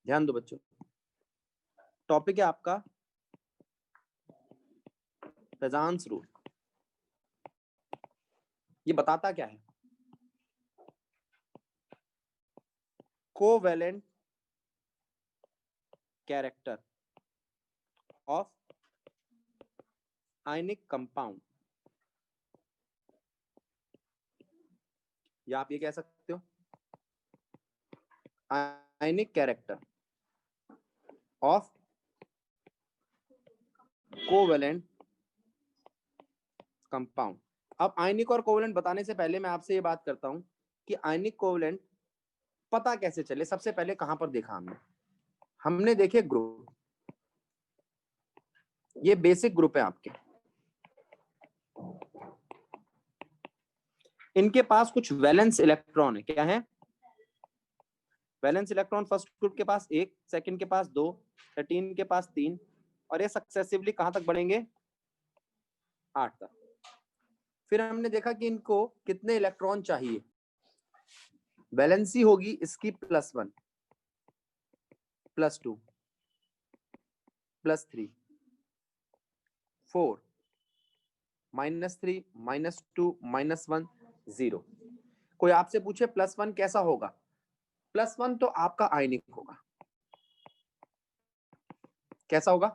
ध्यान दो बच्चों, टॉपिक है आपका फेजान्स रूल। ये बताता क्या है? Covalent character of ionic compound, या आप ये कह सकते हो आयनिक कैरेक्टर ऑफ कोवेलेंट कंपाउंड। अब आयनिक और कोवेलेंट बताने से पहले मैं आपसे ये बात करता हूं कि आयनिक कोवेलेंट पता कैसे चले। सबसे पहले कहां पर देखा हमने देखे ग्रुप, ये बेसिक ग्रुप है आपके, इनके पास कुछ वैलेंस इलेक्ट्रॉन है। क्या है? वैलेंस इलेक्ट्रॉन फर्स्ट ग्रुप के पास 1, सेकंड के पास 2, थर्टीन के पास 3, और ये सक्सेसिवली कहां तक बढ़ेंगे? 8 तक। फिर हमने देखा कि इनको कितने इलेक्ट्रॉन चाहिए। वैलेंसी होगी इसकी +1, +2, +3, 4, -3, -2, -1, 0। कोई आपसे पूछे +1 कैसा होगा? +1 तो आपका आयनिक होगा। कैसा होगा?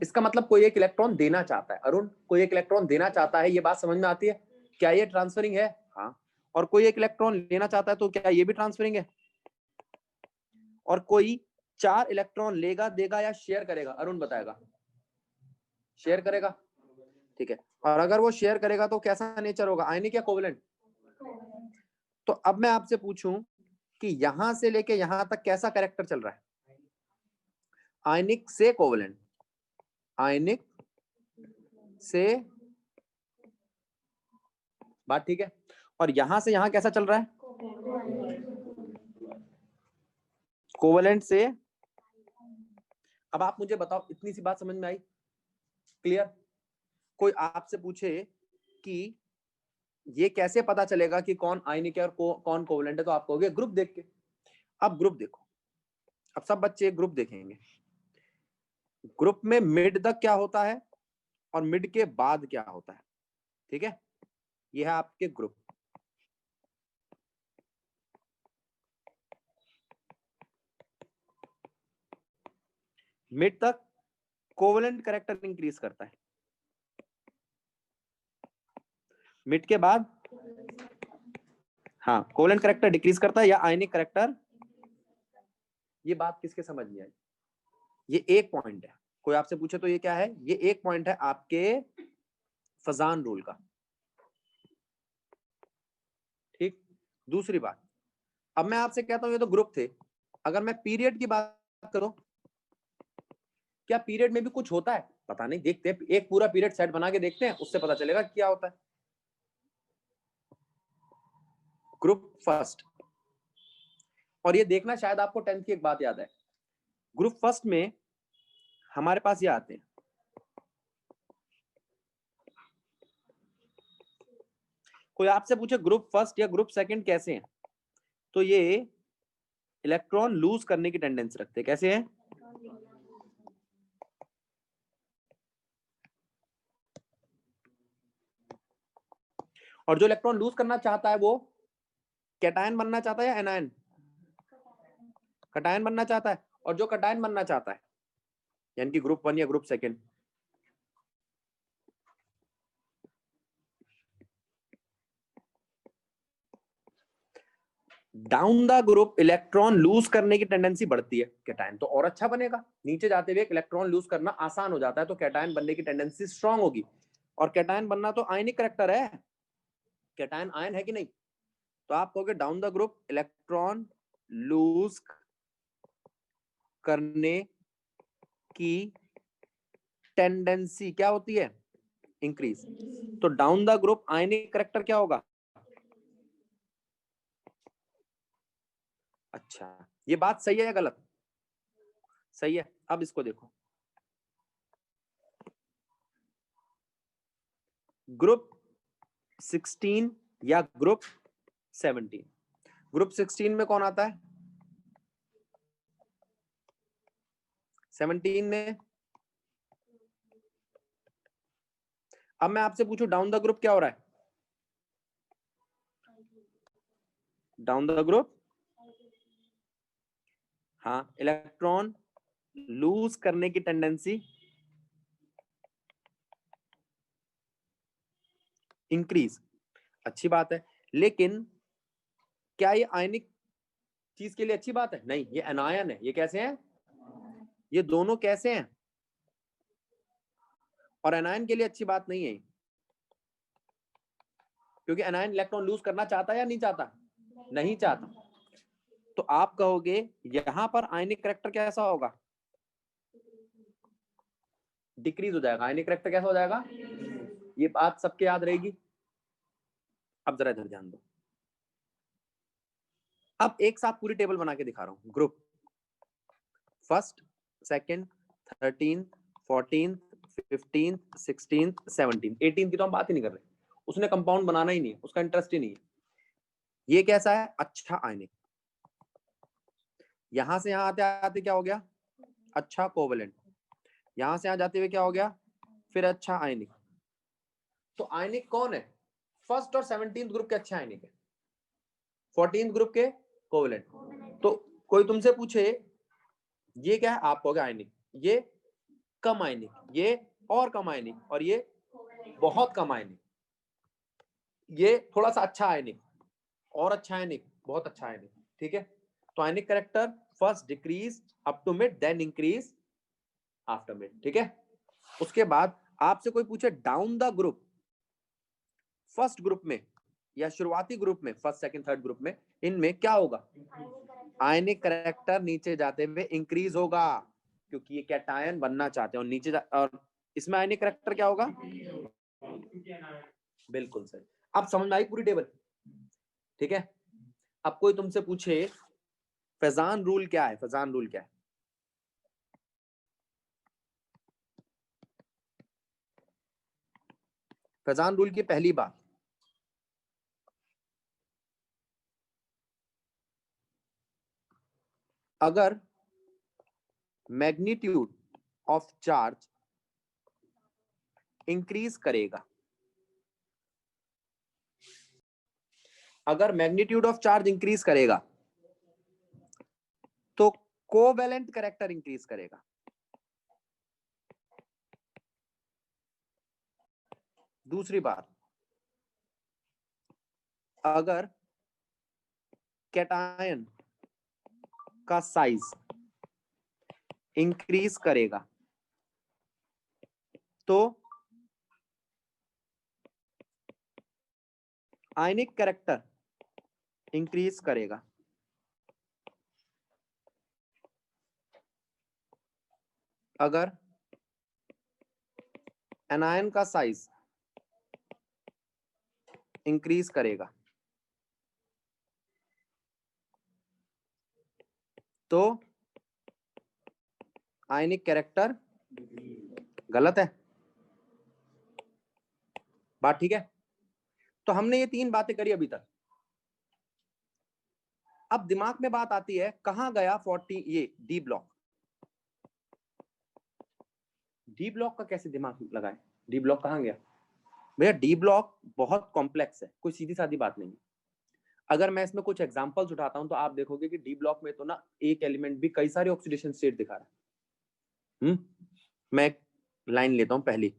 इसका मतलब कोई एक इलेक्ट्रॉन देना चाहता है। अरुण, कोई एक इलेक्ट्रॉन देना चाहता है, ये बात समझ में आती है? क्या ये ट्रांसफरिंग है? हाँ। और कोई एक इलेक्ट्रॉन लेना चाहता है, तो क्या ये भी ट्रांसफरिंग है? और कोई 4 इलेक्ट्रॉन लेगा, देगा या शेयर करेगा? अरुण बताएगा। शेयर करेगा, ठीक है। और अगर वो शेयर करेगा तो कैसा नेचर होगा? आयनिक या कोवेलेंट? तो अब मैं आपसे पूछूं कि यहां से लेके यहां तक कैसा कैरेक्टर चल रहा है? आयनिक से कोवेलेंट, आयनिक से, बात ठीक है। और यहां से यहां कैसा चल रहा है? कोवेलेंट से। अब आप मुझे बताओ, इतनी सी बात समझ में आई? क्लियर? कोई आपसे पूछे कि ये कैसे पता चलेगा कि कौन आयनिक है और कौन कोवेलेंट है, तो आप कहोगे ग्रुप देख के। अब ग्रुप देखो, अब सब बच्चे ग्रुप देखेंगे। ग्रुप में मिड तक क्या होता है और मिड के बाद क्या होता है, ठीक है? ये है आपके ग्रुप। मिड तक कोवेलेंट कैरेक्टर इंक्रीज करता है, मिड के बाद हाँ कोवेलेंट कैरेक्टर डिक्रीज करता है या आयनिक कैरेक्टर। ये बात किसके समझ में आई? ये एक पॉइंट है। कोई आपसे पूछे तो ये क्या है? ये एक पॉइंट है आपके फजान रूल का, ठीक। दूसरी बात, अब मैं आपसे कहता हूं ये तो ग्रुप थे, अगर मैं पीरियड की बात करूं, क्या पीरियड में भी कुछ होता है? पता नहीं, देखते हैं, एक पूरा पीरियड सेट बना के देखते हैं, उससे पता चलेगा क्या होता है। ग्रुप फर्स्ट, और ये देखना, शायद आपको 10th की एक बात याद है, ग्रुप फर्स्ट में हमारे पास ये आते हैं, कोई आपसे पूछे ग्रुप फर्स्ट या ग्रुप सेकंड कैसे हैं, तो ये इलेक्ट्रॉन लूज करने की टेंडेंसी रखते हैं। कैसे हैं? और जो इलेक्ट्रॉन लूज करना चाहता है वो कैटायन बनना चाहता है या एनायन? कैटायन बनना चाहता है। और जो कैटायन बनना चाहता है, यानी कि ग्रुप 1 या group second, down the group electron lose करने की टेंडेंसी बढ़ती है, कैटायन तो और अच्छा बनेगा। नीचे जाते हुए इलेक्ट्रॉन लूज करना आसान हो जाता है, तो कैटायन बनने की टेंडेंसी स्ट्रांग होगी। और कैटायन बनना तो आयनिक कैरेक्टर है, कैटायन आयन है कि नहीं? तो आप कहोगे down the group electron lose करने की टेंडेंसी क्या होती है? इंक्रीज। तो down the group ionic character क्या होगा? अच्छा, ये बात सही है या गलत? सही है। अब इसको देखो, ग्रुप 16 या ग्रुप 17। ग्रुप 16 में कौन आता है? 17 में। अब मैं आपसे पूछूं डाउन द ग्रुप क्या हो रहा है? डाउन द ग्रुप, हाँ, इलेक्ट्रॉन लूज करने की टेंडेंसी इंक्रीज, अच्छी बात है, लेकिन क्या ये आयनिक चीज के लिए अच्छी बात है? नहीं, ये एनायन है। ये कैसे हैं? ये दोनों कैसे हैं? और एनायन के लिए अच्छी बात नहीं है, क्योंकि एनायन इलेक्ट्रॉन लूज करना चाहता है या नहीं चाहता? नहीं चाहता। तो आप कहोगे यहां पर आयनिक करैक्टर कैसा होगा? डिक्रीज हो जाएगा। आयनिक करैक्टर कैसा हो जाएगा? ये बात सबके याद रहेगी। अब जरा इधर ध्यान दो। अब एक साथ पूरी टेबल बना के दिखा रहा हूं। ग्रुप फर्स्ट, सेकंड, 13, 14, 15, 16, 17, 18 की तो हम बात ही नहीं कर रहे। उसने कंपाउंड बनाना ही नहीं है, उसका इंटरेस्ट ही नहीं है। ये कैसा है? अच्छा आयनिक। यहां से यहां आते आते क्या हो गया? अच्छा कोवेलेंट। यहां से यहां जाते हुए क्या हो गया? फिर अच्छा आयनिक। तो आयनिक कौन है? फर्स्ट और 17 ग्रुप के अच्छे आयनिक है, 14 ग्रुप के कोवेलेंट। तो कोई तुमसे पूछे ये क्या है, आप कहोगे आयनिक। ये कम आयनिक, ये और कम आयनिक, और ये बहुत कम आयनिक, ये थोड़ा सा अच्छा आयनिक, और अच्छा आयनिक, बहुत अच्छा आयनिक। ठीक है। तो ionic character first decrease up to mid, then increase after mid. ठीक है। उसके बाद आपसे कोई पूछे down the group, first group में या शुरुआती ग्रुप में, फर्स्ट सेकंड थर्ड ग्रुप में, इनमें क्या होगा? आयनिक कैरेक्टर नीचे जाते हुए इंक्रीज होगा, क्योंकि ये कैटायन बनना चाहते हैं और नीचे और इसमें आयनिक कैरेक्टर क्या होगा? बिल्कुल सही। अब समझ में आई पूरी टेबल? ठीक है। अब कोई तुमसे पूछे फैजान रूल क्या है? फैजान रूल क्या है? फैजान रूल की पहली बात, अगर मैग्नीट्यूड ऑफ चार्ज इंक्रीज करेगा, अगर मैग्नीट्यूड ऑफ चार्ज इंक्रीज करेगा तो कोवैलेंट कैरेक्टर इंक्रीज करेगा। दूसरी बात, अगर कैटायन का साइज इंक्रीज करेगा तो आयनिक कैरेक्टर इंक्रीज करेगा। अगर एनायन का साइज इंक्रीज करेगा तो आयनिक कैरेक्टर, गलत है बात? ठीक है। तो हमने ये तीन बातें करी अभी तक। अब दिमाग में बात आती है, कहां गया 40 ये डी ब्लॉक? डी ब्लॉक का कैसे दिमाग लगाए? डी ब्लॉक कहां गया? भैया डी ब्लॉक बहुत कॉम्प्लेक्स है, कोई सीधी सादी बात नहीं। अगर मैं इसमें कुछ एग्जांपल्स उठाता हूं तो आप देखोगे कि डी ब्लॉक में तो ना एक एलिमेंट भी कई सारे ऑक्सीडेशन स्टेट दिखा रहा है। मैं एक लाइन लेता हूं पहली,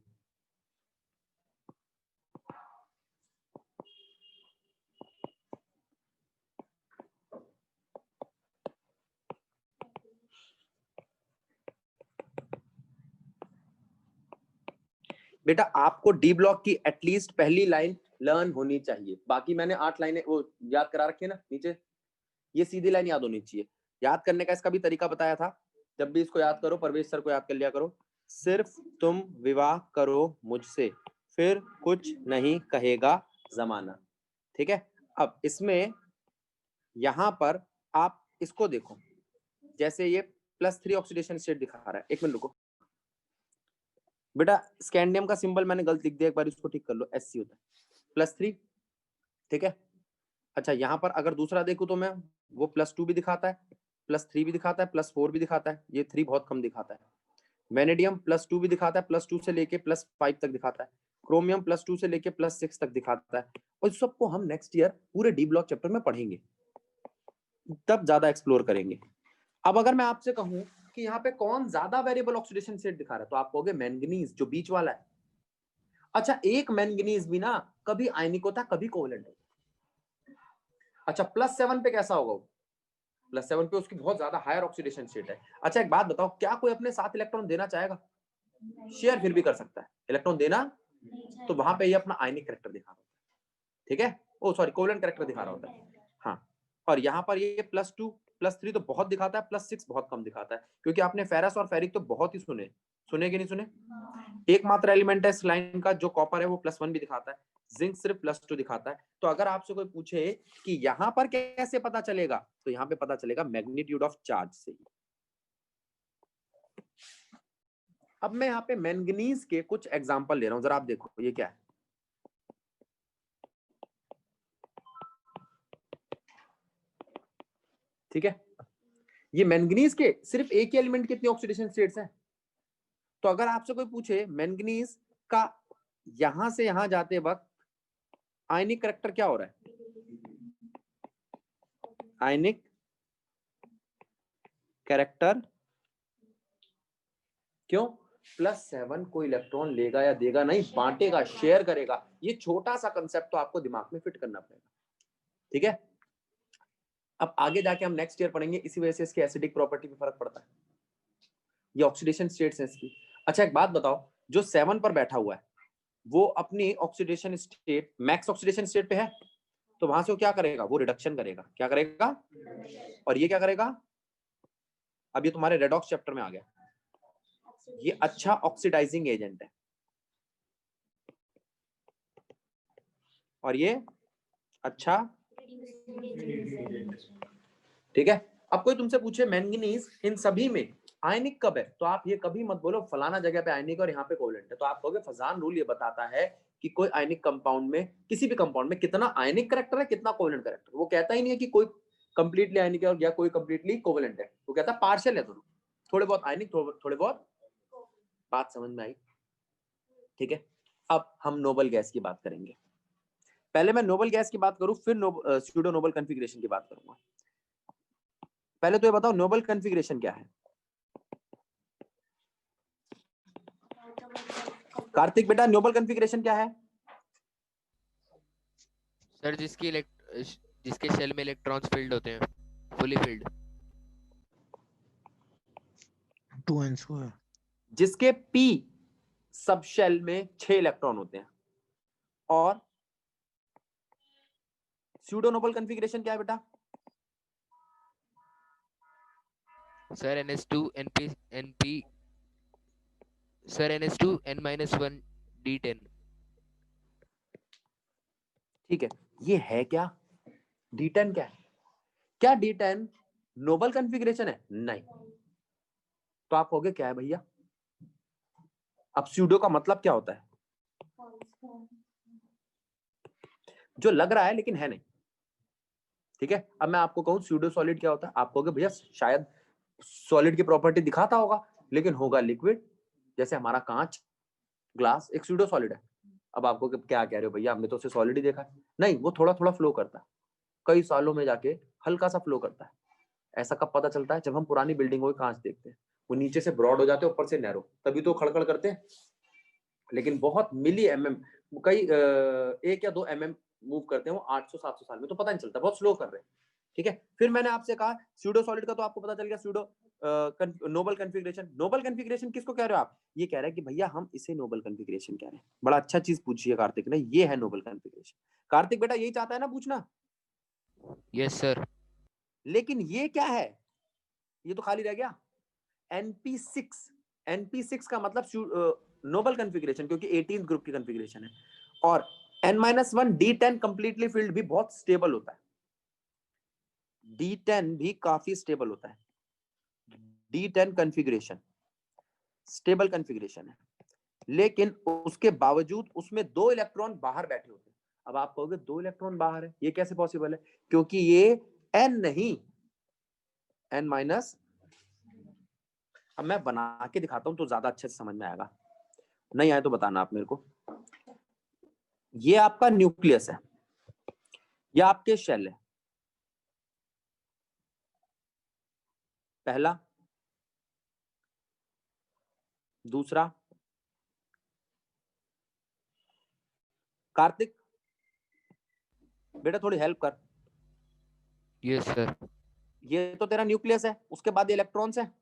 बेटा आपको डी ब्लॉक की एटलीस्ट पहली लाइन लर्न होनी चाहिए। बाकी मैंने 8 लाइनें वो याद करा रखी है ना नीचे, ये सीधी लाइन याद होनी चाहिए। याद करने का इसका भी तरीका बताया था। जब भी इसको याद करो, परवेश सर को याद कर लिया करो। सिर्फ तुम विवाह करो मुझसे, फिर कुछ नहीं कहेगा जमाना। ठीक है। अब इसमें यहां पर आप इसको देखो, जैसे ये +3 ऑक्सीडेशन स्टेट दिखा रहा है। एक मिनट रुको बेटा, स्कैंडियम का सिंबल मैंने गलत लिख दिया, एक बार इसको ठीक कर लो। SC होता है +3। ठीक है। अच्छा, यहां पर अगर दूसरा देखूं तो मैं वो +2 भी दिखाता है, +3 भी दिखाता है, +4 भी दिखाता है, ये 3 बहुत कम दिखाता है। वेनेडियम +2 भी दिखाता है, +2 से लेके +5 तक दिखाता है। क्रोमियम +2 से लेके +6 तक दिखाता है। और इस सबको हम नेक्स्ट ईयर पूरे डी ब्लॉक चैप्टर में पढ़ेंगे, तब ज्यादा एक्सप्लोर करेंगे। अब अगर मैं आपसे कहूं कि यहाँ पे कौन ज्यादा वेरिएबल ऑक्सीडेशन स्टेट दिखा रहा है, तो आप कहोगे मैंगनीज, जो बीच वाला है। अच्छा, एक मैंगनीज भी ना कभी आयनिक होता है, कभी कोवेलेंट होता है। अच्छा, +7 पे कैसा होगा? +7 पे उसकी बहुत ज्यादा हायर ऑक्सीडेशन स्टेट है। अच्छा, एक बात बताओ, क्या कोई अपने 7 इलेक्ट्रॉन देना चाहेगा? शेयर फिर भी कर सकता है, इलेक्ट्रॉन देना तो वहां पे ये अपना आयनिक कैरेक्टर दिखा रहा होता है, ठीक है? ओ सॉरी, कोवेलेंट कैरेक्टर दिखा रहा होता है। हाँ, और यहाँ पर ये +2 +3 तो बहुत दिखाता है, +6 बहुत कम दिखाता है, क्योंकि आपने फेरस और फेरिक तो बहुत ही सुने कि नहीं सुने? एकमात्र एलिमेंट है इस लाइन का जो कॉपर है, वो +1 भी दिखाता है। जिंक सिर्फ +2 दिखाता है। तो अगर आपसे कोई पूछे कि यहाँ पर कैसे पता चलेगा, तो यहाँ पे पता चलेगा मैग्नीट्यूड ऑफ चार्ज से ही। अब मैं यहाँ पे मैंगनीज के कुछ एग्जांपल ले रहा हूं, जरा आप देखो ये क्या है। ठीक है, ये मैंगनीज के सिर्फ एक ही एलिमेंट कितने ऑक्सीडेशन स्टेट्स हैं? तो अगर आपसे कोई पूछे मैंगनीज का यहां से यहां जाते वक्त आयनिक करैक्टर क्या हो रहा है, आयनिक कैरेक्टर क्यों? +7 को इलेक्ट्रॉन लेगा या देगा नहीं, बांटेगा, शेयर करेगा। ये छोटा सा कंसेप्ट तो आपको दिमाग में फिट करना पड़ेगा, ठीक है? अब आगे जाके हम नेक्स्ट ईयर पढ़ेंगे, इसी वजह से इसकी एसिडिक प्रॉपर्टी में फर्क पड़ता है, ये ऑक्सीडेशन स्टेट्स है इसकी। अच्छा, एक बात बताओ, जो 7 पर बैठा हुआ है वो अपनी oxidation state, max oxidation state पे है, तो वहां से वो क्या करेगा? वो रिडक्शन करेगा। क्या करेगा? और ये क्या करेगा? अब ये तुम्हारे रेडॉक्स चैप्टर में आ गया, ये अच्छा ऑक्सीडाइजिंग एजेंट है, और ये अच्छा, ठीक है? अब कोई तुमसे पूछे मैंगनीज इन सभी में आयनिक कब है, तो आप ये कभी मत बोलो फलाना जगह पे आयनिक और यहाँ पे कोवेलेंट है। तो आप कहोगे फजान रूल ये बताता है कि कोई आयनिक कंपाउंड में, किसी भी कंपाउंड में कितना आयनिक कैरेक्टर है, कितना कोवेलेंट कैरेक्टर। वो कहता ही नहीं है कि कोई कंप्लीटली आयनिक है और या कोई कंप्लीटली कोवेलेंट है, वो कहता है पार्शियल है दोनों, थोड़े बहुत आयनिक, थोड़े बहुत। बात समझ में आई? ठीक है, अब हम नोबल गैस की बात करेंगे। पहले मैं नोबल गैस की बात करूं, फिर स्यूडो नोबल कॉन्फ़िगरेशन की बात करूंगा। पहले तो ये बताओ नोबल कॉन्फ़िगरेशन क्या है? कार्तिक बेटा, नोबल कॉन्फ़िगरेशन क्या है? सर जिसके शेल में इलेक्ट्रॉन्स फील्ड होते हैं, फुली फील्ड। 2n²। जिसके p सब शेल में 6 इलेक्ट्रॉन होते हैं। और स्यूडो नोबल कॉन्फ़िगरेशन क्या है बेटा? Sir NH2 NP NP sir NH2 N-1 D10। ठीक है, ये है क्या? D10 क्या है? क्या D10 नोबल कॉन्फ़िगरेशन है? नहीं। तो आप कहोगे क्या है भैया? अब स्यूडो का मतलब क्या होता है? जो लग रहा है लेकिन है नहीं। ठीक है, अब मैं आपको कहूं स्यूडो सॉलिड क्या होता है, आप कहोगे भैया शायद सॉलिड की प्रॉपर्टी दिखाता होगा, लेकिन होगा लिक्विड, जैसे हमारा कांच, ग्लास एक स्यूडो सॉलिड है। अब आपको क्या कह रहे हो भैया, हमने तो उसे सॉलिड ही देखा है। नहीं, वो थोड़ा थोड़ा फ्लो करता है, कई सालों में जाके हल्का सा फ्लो करता है। ऐसा कब पता चलता है? जब हम पुरानी बिल्डिंगों के कांच देखते हैं, वो नीचे से ब्रॉड हो जाते हैं, ऊपर से नैरो, तभी तो खड़खड़ करते हैं। लेकिन बहुत मिली mm, कई 1 या 2 mm मूव करते हैं वो 800-700 साल में, तो पता नहीं चलता, बहुत स्लो कर रहे हैं। ठीक है, फिर मैंने आपसे कहा स्यूडो सॉलिड का तो आपको पता चल गया, pseudo noble configuration. Noble configuration किसको कह रहे हो आप? ये कह रहे हैं कि भैया हम इसे नोबल कॉन्फ़िगरेशन कह रहे हैं। बड़ा अच्छा चीज पूछी है कार्तिक ने, ये है नोबल कॉन्फ़िगरेशन। कार्तिक बेटा यही चाहता है ना पूछना? Yes sir. लेकिन ये क्या है? ये तो खाली रह गया। NP6, NP6 का मतलब नोबल कॉन्फ़िगरेशन, क्योंकि 18th ग्रुप की कॉन्फ़िगरेशन है। और N-1 D10 कंप्लीटली फील्ड भी बहुत स्टेबल होता है, D10 भी काफी स्टेबल होता है। D10 कॉन्फ़िगरेशन स्टेबल कॉन्फ़िगरेशन है, लेकिन उसके बावजूद उसमें 2 इलेक्ट्रॉन बाहर बैठे होते हैं। अब आप कहोगे 2 इलेक्ट्रॉन बाहर है, ये कैसे पॉसिबल है? क्योंकि ये N नहीं, n माइनस, अब मैं बना के दिखाता हूं तो ज्यादा अच्छे से समझ में आएगा, नहीं आए तो बताना आप मेरे को। ये आपका न्यूक्लियस है, ये आपके शेल है, पहला, दूसरा, कार्तिक बेटा थोड़ी हेल्प कर, यस सर। ये तो तेरा न्यूक्लियस है, उसके बाद ये इलेक्ट्रॉन्स है,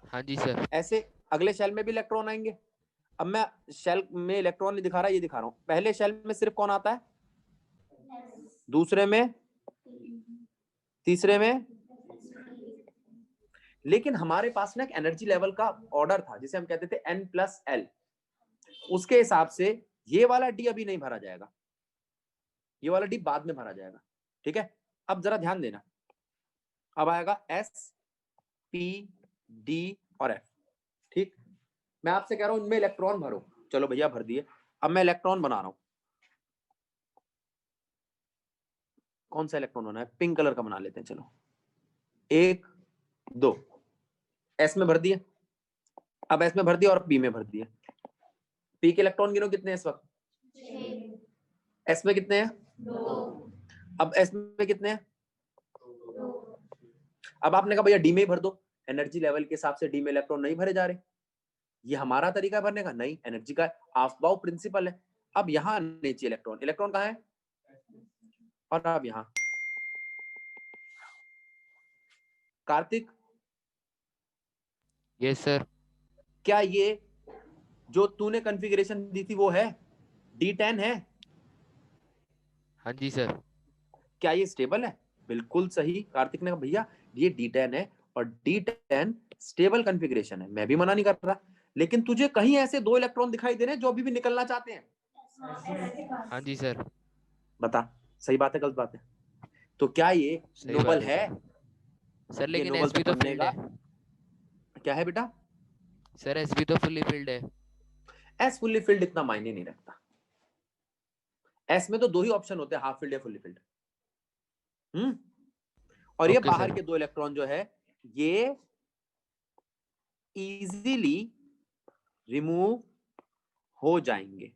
हाँ जी सर। ऐसे अगले शेल में भी इलेक्ट्रॉन आएंगे। अब मैं शेल में इलेक्ट्रॉन नहीं दिखा रहा, ये दिखा रहा हूं, पहले शेल में सिर्फ कौन आता है, दूसरे में, तीसरे में, लेकिन हमारे पास ना एक एनर्जी लेवल का ऑर्डर था जिसे हम कहते थे n+l, उसके हिसाब से ये वाला डी अभी नहीं भरा जाएगा, ये वाला डी बाद में भरा जाएगा, ठीक है। अब जरा ध्यान देना, अब आएगा s, p, d और f, ठीक। मैं आपसे कह रहा हूं इनमें इलेक्ट्रॉन भरो, चलो भैया भर दिए। अब मैं इलेक्ट्रॉन बना रहा हूं, कौन सा इलेक्ट्रॉन बना है, पिंक कलर का बना लेते हैं, चलो 1 2, s में भर दिए, अब s में भर दिया और p में भर दिया। p के इलेक्ट्रॉन गिनो कितने हैं इस वक्त, s में कितने हैं, 2। अब s में कितने हैं, 2। अब आपने कहा भैया d में ही भर दो, एनर्जी लेवल के हिसाब से d में इलेक्ट्रॉन नहीं भरे जा रहे, ये हमारा तरीका है भरने का, नहीं, एनर्जी का ऑफ-बाउ प्रिंसिपल है। अब यहां आने चाहिए इलेक्ट्रॉन, इलेक्ट्रॉन कहां है, और अब यहां, कार्तिक यस सर। क्या ये जो तूने कॉन्फ़िगरेशन दी थी वो है, D10 है, हाँ जी सर। क्या ये स्टेबल है, बिल्कुल सही, कार्तिक ने कहा भैया ये D10 है और D10 स्टेबल कॉन्फ़िगरेशन है, मैं भी मना नहीं कर रहा, लेकिन तुझे कहीं ऐसे 2 इलेक्ट्रॉन दिखाई दे रहे हैं जो अभी भी निकलना चाहते हैं, हाँ जी सर। बता सही बात है गलत बात है, तो क्या ये सही नोबल बात है, सर। सर ये लेकिन नोबल एस भी तो तो फील्ड बनेगा, है। क्या है बेटा, सर एस भी तो फुल्ली फील्ड है। एस फुल्ली फिल्ड इतना मायने नहीं रखता, एस में तो 2 ही ऑप्शन होते हैं, हाफ फील्ड या फुल्ली फील्ड, और ये ओके बाहर सर। के 2 इलेक्ट्रॉन जो है ये इजीली रिमूव हो जाएंगे,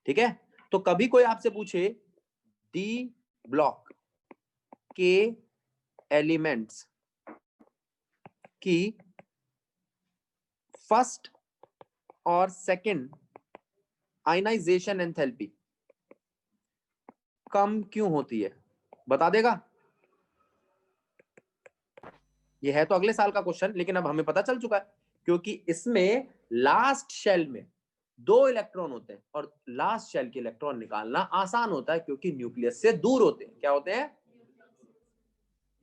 ठीक है। तो कभी कोई आपसे पूछे डी ब्लॉक के एलिमेंट्स की फर्स्ट और सेकंड आयनाइजेशन एंथैल्पी कम क्यों होती है, बता देगा, ये है तो अगले साल का क्वेश्चन, लेकिन अब हमें पता चल चुका है, क्योंकि इसमें लास्ट शेल में 2 इलेक्ट्रॉन होते हैं और लास्ट शेल के इलेक्ट्रॉन निकालना आसान होता है क्योंकि न्यूक्लियस से दूर होते हैं, क्या होते हैं,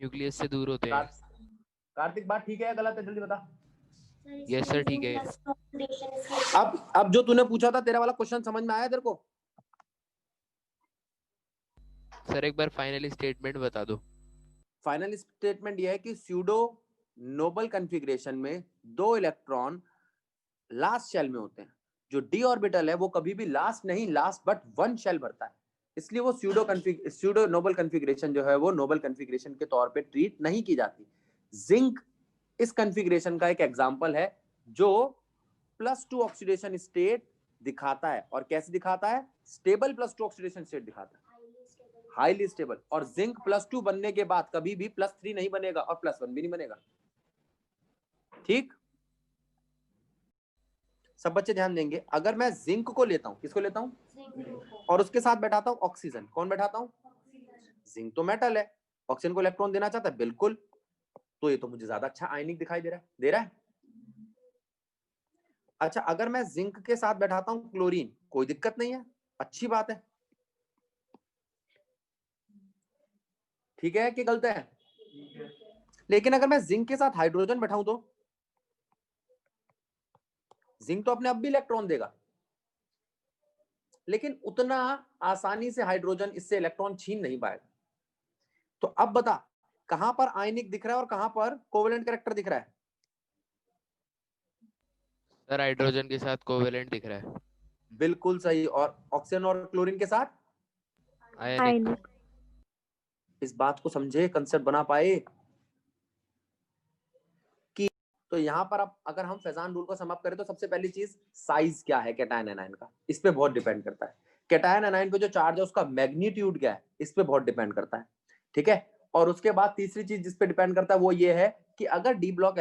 न्यूक्लियस से दूर होते हैं। कार्तिक बात ठीक है या गलत है, जल्दी बता। यस सर ठीक है। अब जो तूने पूछा था तेरा वाला क्वेश्चन समझ में आया तेरे को, सर एक बार फाइनली स्टेटमेंट बता दो। फाइनल स्टेटमेंट यह है कि स्यूडो नोबल कॉन्फ़िगरेशन में 2 इलेक्ट्रॉन लास्ट शेल में होते हैं, जो डी ऑर्बिटल है वो कभी भी लास्ट नहीं, लास्ट बट 1 शेल भरता है, इसलिए वो स्यूडो नोबल कॉन्फ़िगरेशन जो है वो नोबल कॉन्फ़िगरेशन के तौर पे ट्रीट नहीं की जाती। जिंक इस कॉन्फ़िगरेशन का एक एग्जांपल है जो +2 ऑक्सीडेशन स्टेट दिखाता है, और कैसे दिखाता है, स्टेबल +2 ऑक्सीडेशन स्टेट दिखाता है, हाईली स्टेबल, और जिंक +2 बनने के बाद कभी भी +3 नहीं बनेगा और +1 भी नहीं बनेगा, ठीक। सब बच्चे ध्यान देंगे, अगर मैं जिंक को लेता हूं, किसको लेता हूं, और उसके साथ बैठाता हूं ऑक्सीजन, कौन बैठाता हूं, जिंक तो मेटल है, ऑक्सीजन को इलेक्ट्रॉन देना चाहता है, बिल्कुल, तो ये तो मुझे ज्यादा अच्छा आयनिक दिखाई दे रहा है, दे रहा है। अच्छा अगर मैं जिंक के साथ बैठाता हूं क्लोरीन, कोई दिक्कत नहीं है, अच्छी बात है, ठीक है कि गलत है, लेकिन अगर मैं जिंक के साथ हाइड्रोजन बैठाऊं तो जिंक तो अपने अब भी इलेक्ट्रॉन देगा, लेकिन उतना आसानी से हाइड्रोजन इससे इलेक्ट्रॉन छीन नहीं पाएगा, तो अब बता कहां पर आयनिक दिख रहा है और कहां पर कोवेलेंट कैरेक्टर दिख रहा है, सर हाइड्रोजन के साथ कोवेलेंट दिख रहा है। बिल्कुल सही, और ऑक्सीजन और क्लोरीन के साथ आयनिक। इस बात को समझे, कंसेप्ट बना पाए कि तो यहाँ पर अब अगर हम फैजान रूल को सम अप करें तो सबसे पहली चीज साइज क्या है कैटायन एनायन का, इस पे बहुत डिपेंड करता है। कैटायन एनायन पे जो चार्ज है उसका मैग्नीट्यूड क्या है, इस पे बहुत डिपेंड करता है, ठीक है। और उसके बाद तीसरी चीज जिस पे डिपेंड करता है वो ये है कि अगर डी ब्लॉक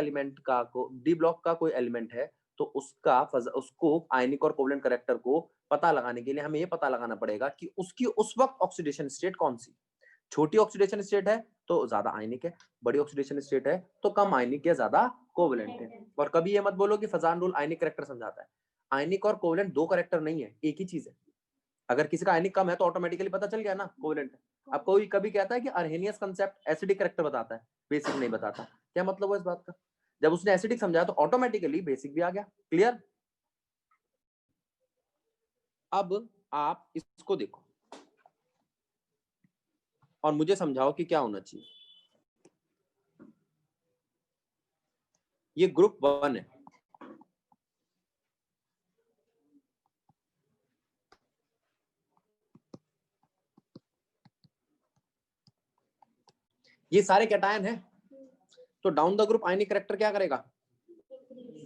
का कोई एलिमेंट है तो उसको आयनिक और कोवलेंट कैरेक्टर को पता लगाने के लिए हमें ये पता लगाना पड़ेगा कि उसकी उस वक्त ऑक्सीडेशन स्टेट कौन सी। छोटी ऑक्सीडेशन स्टेट है तो ज्यादा आयनिक है, बड़ी ऑक्सीडेशन स्टेट है तो कम आयनिक या ज्यादा कोवलेंट है। और कभी ये मत बोलो कि फजान रूल आयनिक कैरेक्टर समझाता है। आयनिक और कोवलेंट दो कैरेक्टर नहीं है, एक ही चीज है। अगर किसी का आयनिक कम है तो ऑटोमेटिकली पता चल गया ना कोवलेंट है। अब कोई कभी कहता है कि अर्हेनियस कांसेप्ट एसिडिक कैरेक्टर बताता है, बेसिक नहीं बताता, क्या मतलब हुआ इस बात का? जब उसने एसिडिक समझाया तो ऑटोमेटिकली बेसिक भी आ गया। क्लियर? अब आप इसको देखो और मुझे समझाओ कि क्या होना चाहिए। ये ग्रुप 1 है, ये सारे कैटायन है, तो down the group ionic character क्या करेगा?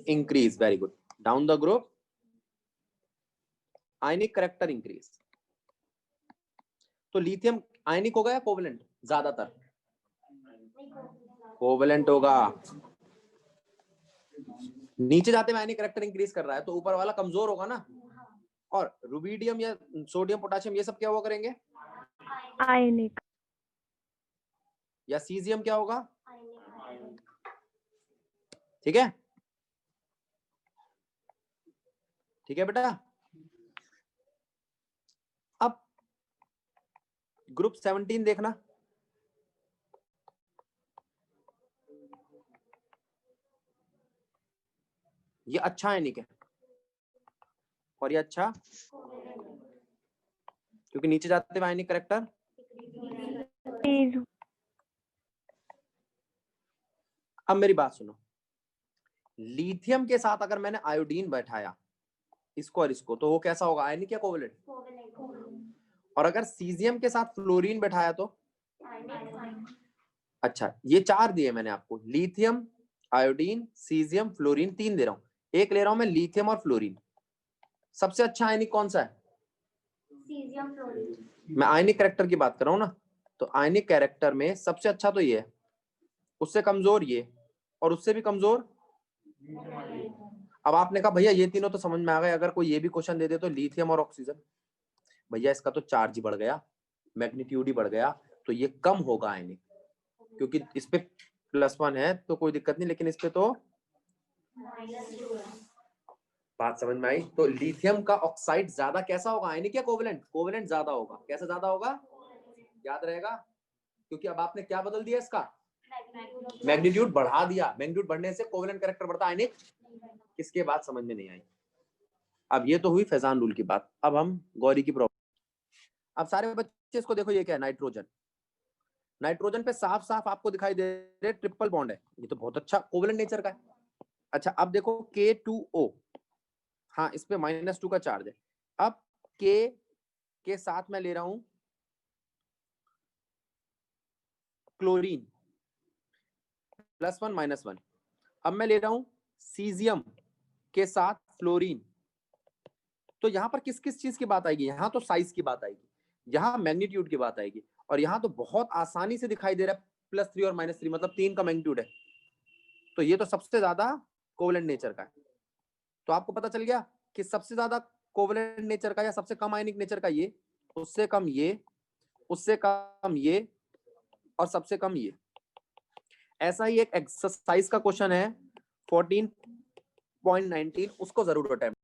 Increase. Very good. Down the group ionic character increase. तो लिथियम आयनिक होगा या कोवलेंट? ज्यादातर कोवलेंट होगा। नीचे जाते में आयनिक कैरेक्टर इंक्रीज कर रहा है तो ऊपर वाला कमजोर होगा ना। और रुबिडियम या सोडियम पोटेशियम ये सब क्या हुआ करेंगे? आयनिक। या सीजियम क्या होगा? ठीक है, ठीक है बेटा। अब ग्रुप 17 देखना, ये अच्छा आयनिक है और ये अच्छा, क्योंकि नीचे जाते हुए आयनिक कैरेक्टर। अब मेरी बात सुनो, लिथियम के साथ अगर मैंने आयोडीन बैठाया इसको और इसको तो वो कैसा होगा? आयनिक या कोवलेंट? और अगर सीजियम के साथ फ्लोरीन बैठाया तो? अच्छा, ये 4 दिए मैंने आपको, लिथियम, आयोडीन, सीजियम, फ्लोरीन, 3 दे रहा हूं। एक ले रहा हूं मैं लिथियम और फ्लोरीन। सबसे अच्छा आयनिक कौन सा है? Caesium fluorine. मैं आयनिक कैरेक्टर की बात कर रहा हूं ना, तो आयनिक कैरेक्टर में सबसे अच्छा तो ये है, उससे कमजोर ये, और उससे भी कमजोर। अब आपने कहा भैया ये तीनों तो समझ में आ गए, अगर कोई ये भी क्वेश्चन दे दे तो लिथियम और ऑक्सीजन, भैया इसका तो चार्ज ही बढ़ गया, मैग्नीट्यूड ही बढ़ गया, तो ये कम होगा आयनिक, क्योंकि इस पे +1 है तो कोई दिक्कत नहीं, लेकिन इस पे तो बात समझ में आई। तो लिथियम का ऑक्साइड ज्यादा कैसा होगा? आयनिक या कोवलेंट? कोवलेंट ज्यादा होगा। कैसा ज्यादा होगा? याद रहेगा, क्योंकि अब आपने क्या बदल दिया, इसका मैग्नीट्यूड बढ़ा दिया। मैग्नीट्यूड बढ़ने से कोवलेंट कैरेक्टर बढ़ता, आयनिक। किसके बात समझ में नहीं आई? अब ये तो हुई फैजान रूल की बात। अब हम गौरी की प्रॉब्लम। अब सारे बच्चे इसको देखो, ये क्या है? नाइट्रोजन। नाइट्रोजन पे साफ साफ आपको दिखाई दे रहे ट्रिपल बॉन्ड है, ये तो बहुत अच्छा कोवलेंट नेचर का है। अच्छा, अब देखो K2O, हाँ इस पे -2 का चार्ज है। अब K के साथ मैं ले रहा हूं क्लोरीन, +1 -1। अब मैं ले रहा हूं सीजियम के साथ फ्लोरीन। तो यहां पर किस किस चीज की बात आएगी? यहां तो साइज की बात आएगी, यहां मैग्नीट्यूड की बात आएगी, और यहां तो बहुत आसानी से दिखाई दे रहा है +3 और -3, मतलब 3 का मैग्नीट्यूड है, तो ये तो सबसे ज्यादा कोवलेंट नेचर का है। तो आपको पता चल गया कि सबसे ज्यादा कोवलेंट नेचर का या सबसे कम आयनिक नेचर का ये, उससे कम ये, उससे कम ये, और सबसे कम ये। ऐसा ही एक एक्सरसाइज का क्वेश्चन है 14.19, उसको जरूर अटेम्प्ट